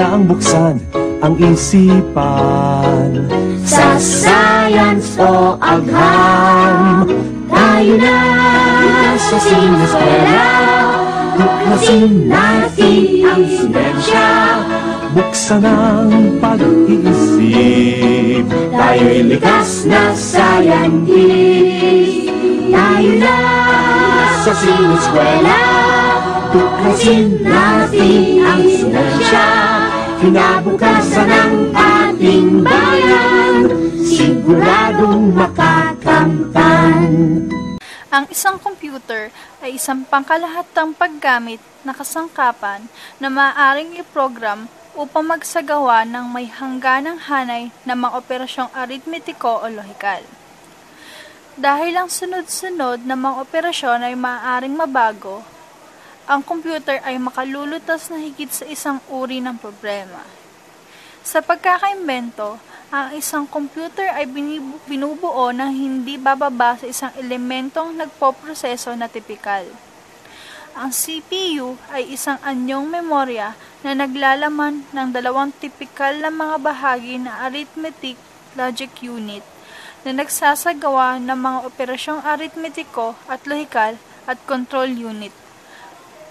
Kailangang buksan ang isipan. Sa science o agham, tayo na sa sineskwela. Tuklasin natin ang siyensya. Buksan ang pag-iisip. Tayo'y likas na scientist. Tayo na sa sineskwela. Tuklasin natin ang siyensya. Kinabukasan ng ating bayan, siguradong makakamtan. Ang isang computer ay isang pangkalahatang paggamit na kasangkapan na maaaring i-program upang magsagawa ng may hangganang hanay na mga operasyong aritmetiko o lohikal. Dahil ang sunod-sunod na mga operasyon ay maaaring mabago, ang computer ay makalulutas na higit sa isang uri ng problema. Sa pagkakaimbento, ang isang computer ay binubuo ng hindi bababa sa isang elementong nagpoproseso na tipikal. Ang CPU ay isang anyong memorya na naglalaman ng dalawang tipikal na mga bahagi na arithmetic logic unit na nagsasagawa ng mga operasyong aritmetiko at lohikal at control unit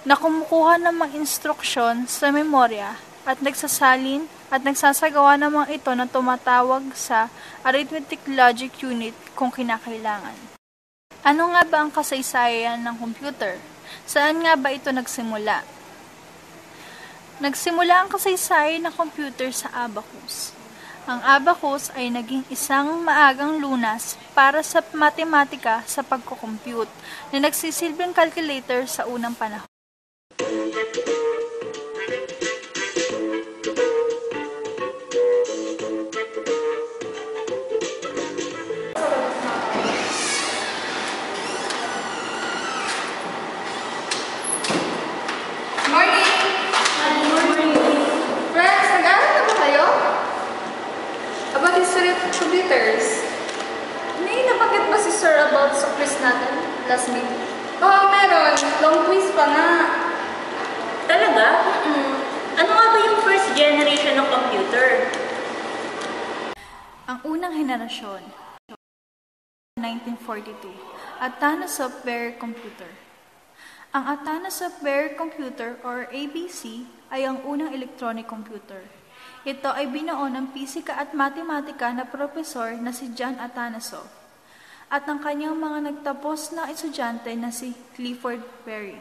na kumukuha ng mga instruksyon sa memorya at nagsasalin at nagsasagawa ng mga ito na tumatawag sa arithmetic logic unit kung kinakailangan. Ano nga ba ang kasaysayan ng computer? Saan nga ba ito nagsimula? Nagsimula ang kasaysayan ng computer sa abacus. Ang abacus ay naging isang maagang lunas para sa matematika sa pagko-compute na nagsisilbing calculator sa unang panahon. Last meeting. Oo, meron. Long quiz pa nga. Talaga? Ano nga ba yung first generation ng computer? Ang unang henerasyon, 1942, Atana Software Computer. Ang Atana Software Computer or ABC ay ang unang electronic computer. Ito ay binuo ng pisika at matematika na profesor na si John Atanasoff at ang kanyang mga nagtapos na estudyante na si Clifford Perry.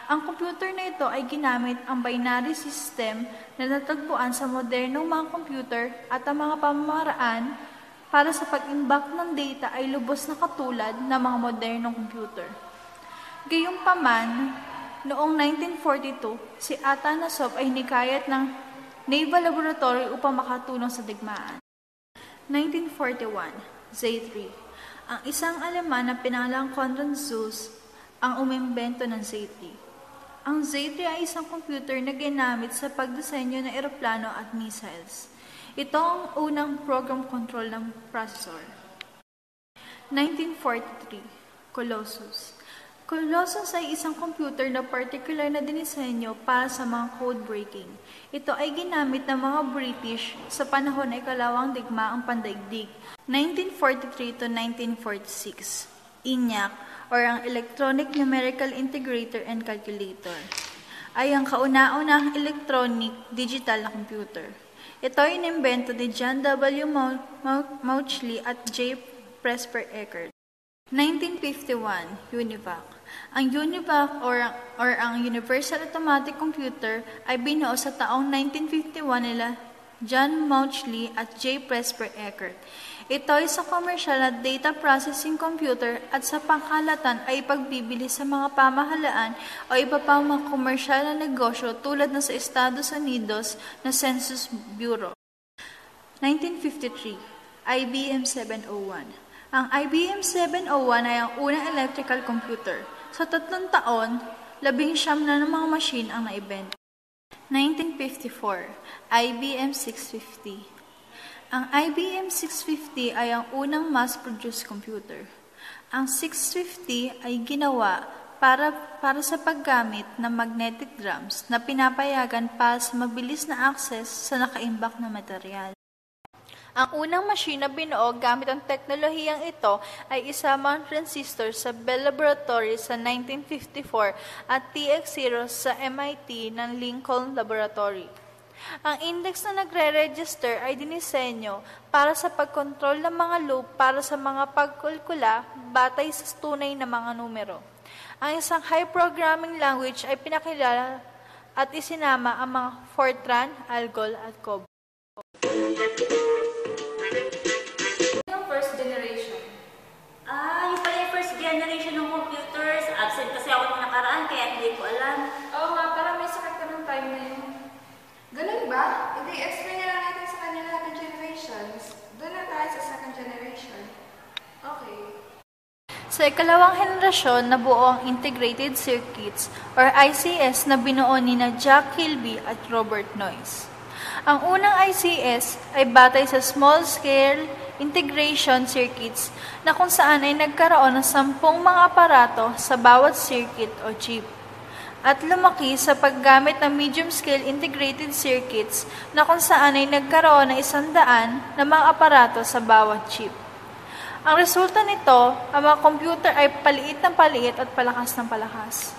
Ang computer na ito ay ginamit ang binary system na natagpuan sa modernong mga computer at ang mga pamamaraan para sa pag-imbak ng data ay lubos na katulad ng mga modernong computer. Gayunpaman, noong 1942, si Atanasoff ay hinikayat ng Naval Laboratory upang makatulong sa digmaan. 1941, Z3. Ang isang Aleman na pinangalang Konrad Zuse ang umimbento ng Z3. Ang Z3 ay isang computer na ginamit sa pagdisenyo ng eroplano at missiles. Ito ang unang program control ng processor. 1943, Colossus. Colossus ay isang computer na particular na dinisenyo para sa mga code breaking. Ito ay ginamit ng mga British sa panahon na ikalawang digmaang pandaigdig, 1943 to 1946. ENIAC, or ang Electronic Numerical Integrator and Calculator, ay ang kauna-unahang electronic digital na computer. Ito ay inimbento ni John W. Mauchly at J. Presper Eckert. 1951, UNIVAC. Ang UNIVAC or ang Universal Automatic Computer ay binuo sa taong 1951 nila John Mauchly at J. Presper Eckert. Ito ay sa commercial na data processing computer at sa pangkalatan ay pagbibili sa mga pamahalaan o iba pang mga commercial na negosyo tulad na sa Estados Unidos na Census Bureau. 1953, IBM 701. Ang IBM 701 ay ang unang electrical computer. Sa 3 taon, 19 na ng mga machine ang naibenta. 1954, IBM 650. Ang IBM 650 ay ang unang mass-produced computer. Ang 650 ay ginawa para sa paggamit ng magnetic drums na pinapayagan para sa mabilis na access sa nakaimbak na material. Ang unang machine na binuo gamit ang teknolohiyang ito ay isamang transistor sa Bell Laboratory sa 1954 at TX0 sa MIT ng Lincoln Laboratory. Ang index na nagre-register ay dinisenyo para sa pagkontrol ng mga loop para sa mga pagkulkula batay sa tunay na mga numero. Ang isang high programming language ay pinakilala at isinama ang mga Fortran, Algol at COBOL. Yung first generation. Yung pala yung first generation ng computers. Absent kasi ako nung nakaraan, kaya hindi ko alam. Oo nga, parang may sakit ka ng time na yun. Ganun ba? Hindi, explain na lang natin sa kanya lahat ng generations. Doon na tayo sa second generation. Okay. Sa ikalawang henerasyon, nabuo ang Integrated Circuits or ICS na binuo ni Jack Kilby at Robert Noyce. Ang unang ICS ay batay sa small-scale integration circuits na kung saan ay nagkaroon ng 10 mga aparato sa bawat circuit o chip. At lumaki sa paggamit ng medium-scale integrated circuits na kung saan ay nagkaroon ng 100 na mga aparato sa bawat chip. Ang resulta nito, ang mga computer ay paliit ng paliit at palakas ng palakas.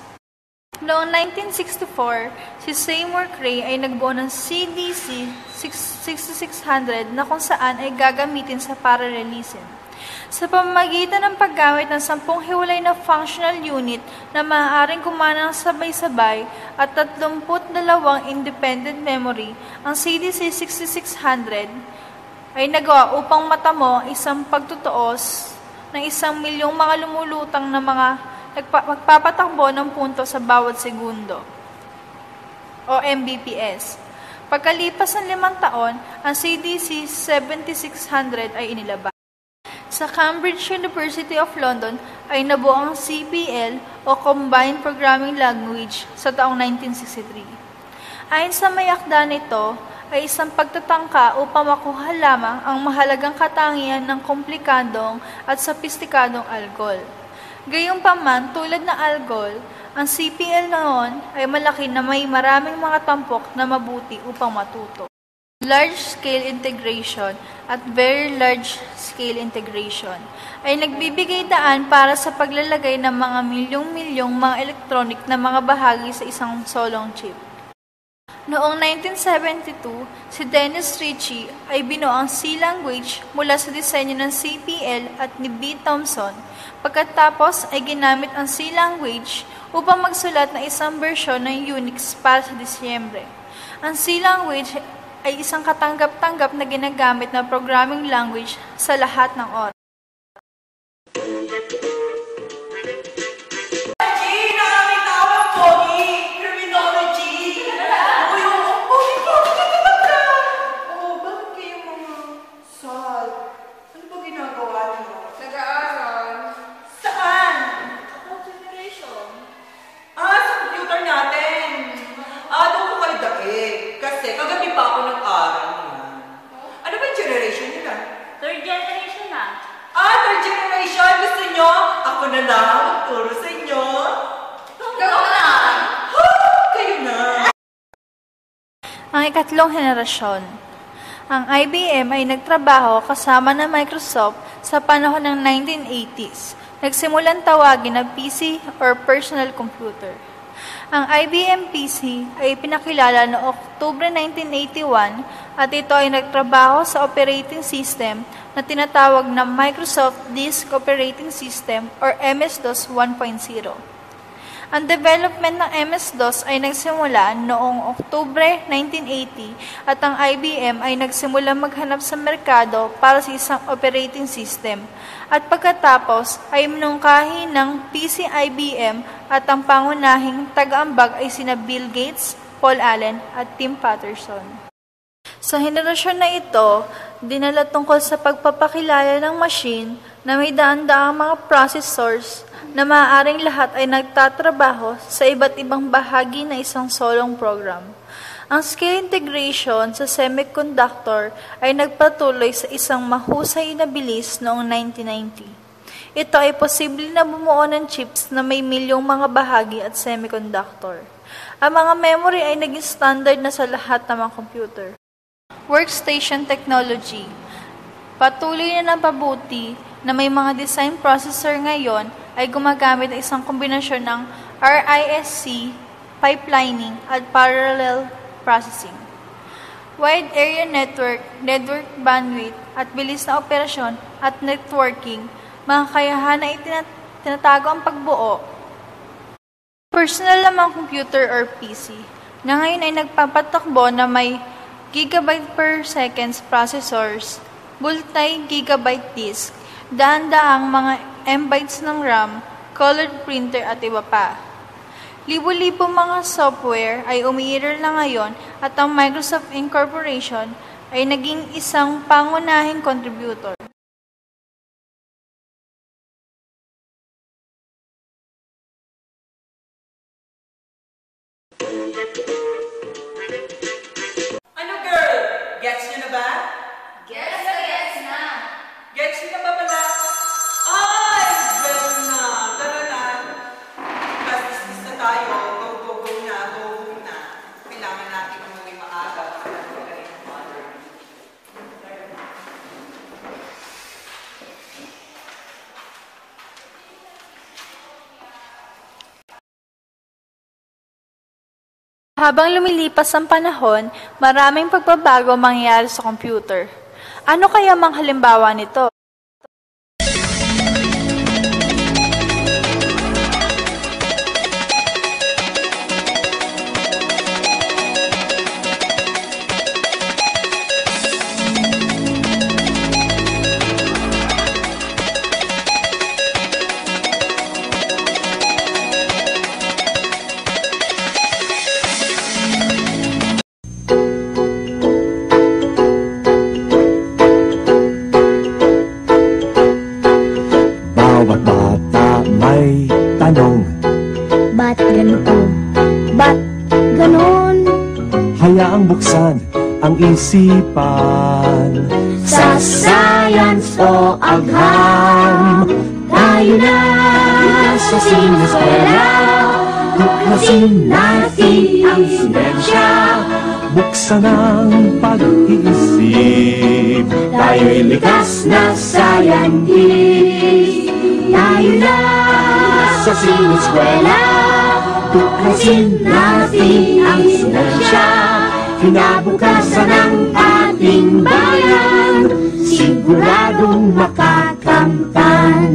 Noong 1964, si Seymour Cray ay nagbuo ng CDC 6600 na kung saan ay gagamitin sa parallelism. Sa pamamagitan ng paggamit ng 10 hiwalay na functional unit na maaaring gumana ng sabay-sabay at 32 independent memory, ang CDC 6600 ay nagawa upang matamo isang pagtutuos ng 1,000,000 mga lumulutang na mga magpapatakbo ng punto sa bawat segundo o Mbps. Pagkalipas ng 5 taon, ang CDC 7600 ay inilabas. Sa Cambridge University of London ay nabuo ang CPL o Combined Programming Language sa taong 1963. Ayon sa may akda nito, ay isang pagtatangka upang makuha lamang ang mahalagang katangian ng komplikadong at sopistikadong algol. Gayunpaman, tulad ng algol, ang CPL noon ay malaki na may maraming mga tampok na mabuti upang matuto. Large-scale integration at very large-scale integration ay nagbibigay daan para sa paglalagay ng mga milyong-milyong mga electronic na mga bahagi sa isang solong chip. Noong 1972, si Dennis Ritchie ay binuo ang C language mula sa disenyo ng CPL at ni B. Thompson. Pagkatapos ay ginamit ang C language upang magsulat ng isang bersyon ng Unix para sa Disyembre. Ang C language ay isang katanggap-tanggap na ginagamit na programming language sa lahat ng oras. Ang ikatlong henerasyon. Ang IBM ay nagtrabaho kasama ng Microsoft sa panahon ng 1980s. Nagsimulang tawagin na PC or personal computer. Ang IBM PC ay pinakilala noong Oktubre 1981 at ito ay nagtrabaho sa operating system na tinatawag na Microsoft Disk Operating System or MS-DOS 1.0. Ang development ng MS-DOS ay nagsimula noong Oktubre 1980 at ang IBM ay nagsimula maghanap sa merkado para sa isang operating system. At pagkatapos ay minungkahi ng PC IBM at ang pangunahing taga-ambag ay sina Bill Gates, Paul Allen at Tim Patterson. Sa henerasyon na ito, dinala tungkol sa pagpapakilala ng machine na may daan-daang mga processors na maaaring lahat ay nagtatrabaho sa iba't ibang bahagi ng isang solong program. Ang scale integration sa semiconductor ay nagpatuloy sa isang mahusay na bilis noong 1990. Ito ay posible na bumuo ng chips na may milyong mga bahagi at semiconductor. Ang mga memory ay naging standard na sa lahat ng mga computer. Workstation technology. Patuloy na napabuti na may mga design processor ngayon ay gumagamit ng isang kombinasyon ng RISC, pipelining, at parallel processing. Wide area network, network bandwidth, at bilis na operasyon at networking, mga kakayahan na tinatago ang pagbuo. Personal lamang computer or PC, na ngayon ay nagpapatakbo na may gigabyte per seconds processors, multi-gigabyte disk, daan-daang mga MB ng RAM, colored printer at iba pa. Libo-libo mga software ay umiiral na ngayon at ang Microsoft Incorporation ay naging isang pangunahing contributor. Ano girl? Gets nyo na ba? Gets na! Gets nyo na ba pala? Ay! Well na! Tara na! Dismiss na tayo. Go na. Kailangan natin umuwi maaga para magaling ang mother. Habang lumilipas ang panahon, maraming pagbabago mangyayari sa computer. Ano kaya mga halimbawa nito? Bawat bata may tanong, Ba't ganito? Ba't ganon? hayaang buksan ang isipan. Sa science o agham, tayo na sa sineskwela. Tuklasin natin ang siyensya. Buksan ang pag-iisip. Tayo'y likas na scientist. Tayo na sa sineskwela. Tuklasin natin ang siyensya. Kinabukasan ng ating bayan, siguradong makakamtan.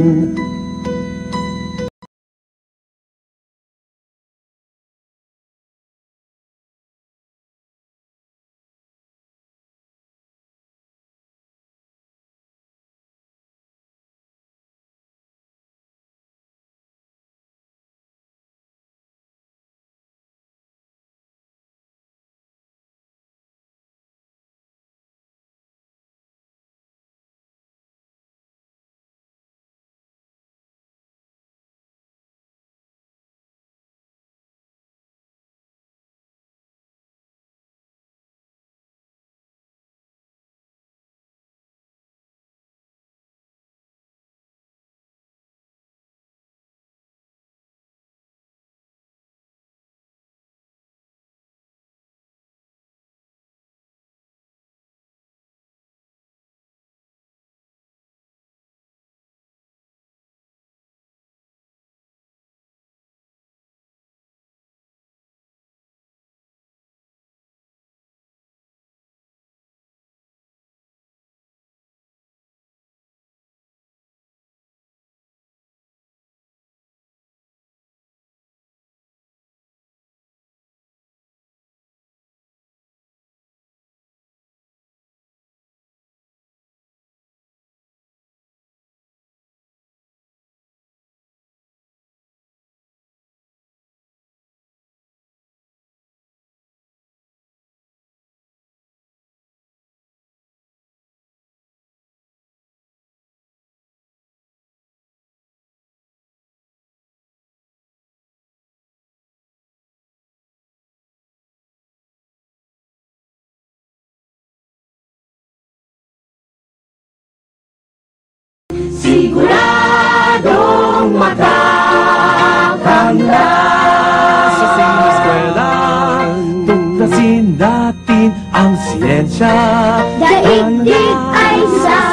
ang siyensya. Daigdig ay sa